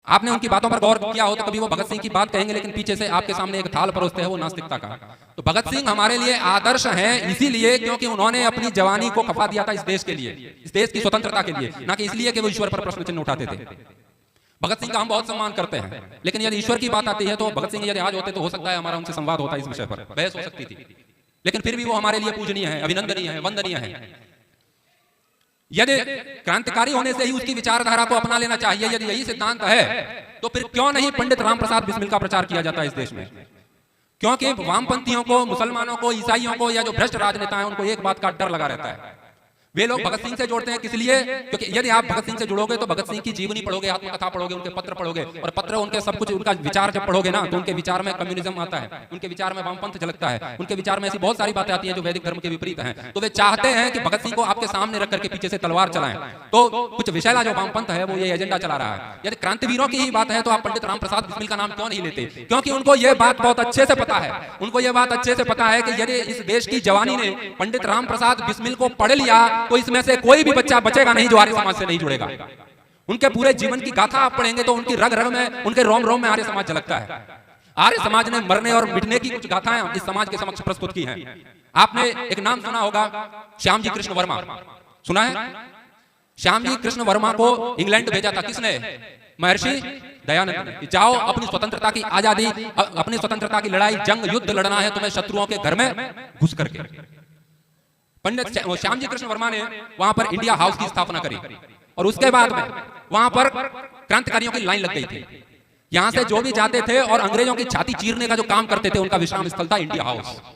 आपने उनकी बातों पर गौर किया हो तो कभी वो भगत सिंह की बात कहेंगे लेकिन पीछे से आपके सामने एक थाल परोसते हैं वो नास्तिकता का। तो भगत सिंह हमारे लिए आदर्श हैं इसीलिए क्योंकि उन्होंने अपनी जवानी को खपा दिया था इस देश के लिए, इस देश की स्वतंत्रता के लिए, ना कि इसलिए कि वो ईश्वर पर प्रश्न चिन्ह उठाते थे। भगत सिंह का हम बहुत सम्मान करते हैं, लेकिन यदि ईश्वर की बात आती है तो भगत सिंह यदि आज होते तो हो सकता है हमारा उनसे संवाद होता इस विषय पर, बहस हो सकती थी, लेकिन फिर भी वो हमारे लिए पूजनीय है, अभिनंदनीय है, वंदनीय है। यदि क्रांतिकारी होने से ही उसकी विचारधारा को अपना लेना चाहिए, यदि यही सिद्धांत है तो फिर क्यों नहीं पंडित रामप्रसाद बिस्मिल का प्रचार किया जाता है इस देश में? क्योंकि वामपंथियों को, मुसलमानों को, ईसाइयों को या जो भ्रष्ट राजनेता हैं उनको एक बात का डर लगा रहता है। वे लोग भगत सिंह से जोड़ते हैं किस लिए? क्योंकि यदि आप भगत सिंह से जुड़ोगे तो भगत सिंह की जीवनी पढ़ोगे, आत्मकथा पढ़ोगे, उनके पत्र पढ़ोगे, और पत्र उनके सब कुछ, उनका विचार जब पढ़ोगे ना तो उनके विचार में कम्युनिज्म आता है, उनके विचार में वामपंथ झलकता है, उनके विचार में ऐसी बहुत सारी बातें आती हैं जो वैदिक धर्म के विपरीत हैं। तो वे चाहते हैं कि भगत सिंह को आपके सामने रख करके पीछे से तलवार चलाएं। तो कुछ विषैला जो वामपंथ है वो ये एजेंडा चला रहा है। यदि क्रांतिवीरों की ही बात है तो आप पंडित रामप्रसाद बिस्मिल का नाम क्यों नहीं लेते? क्योंकि उनको यह बात बहुत अच्छे से पता है, उनको यह बात अच्छे से पता है कि यदि इस देश की जवानी ने पंडित रामप्रसाद बिस्मिल को पढ़ लिया तो इसमें से कोई भी बच्चा बचेगा नहीं जो आर्य समाज से नहीं जुड़ेगा। उनके पूरे जीवन की गाथा आप पढ़ेंगे तो उनकी रग रग में, उनके रोम रोम में आर्य समाज झलकता है। आर्य समाज ने मरने और मिटने की कुछ गाथाएं इस समाज के समक्ष प्रस्तुत की हैं। आपने एक नाम सुना होगा, श्यामजी कृष्ण वर्मा, सुना है? श्यामजी कृष्ण वर्मा को इंग्लैंड भेजा था किसने? महर्षि दयानंद ने। जाओ अपनी स्वतंत्रता की आजादी, अपनी स्वतंत्रता की लड़ाई, जंग युद्ध लड़ना है तुम्हें शत्रुओं के घर में घुस करके। पंडित श्यामजी कृष्ण वर्मा ने वहां पर इंडिया हाउस की स्थापना करी और उसके बाद में वहां पर क्रांतिकारियों की लाइन लग गई थी। यहां से जो भी जाते थे और अंग्रेजों की छाती चीरने का जो काम करते थे उनका विश्राम स्थल था इंडिया हाउस।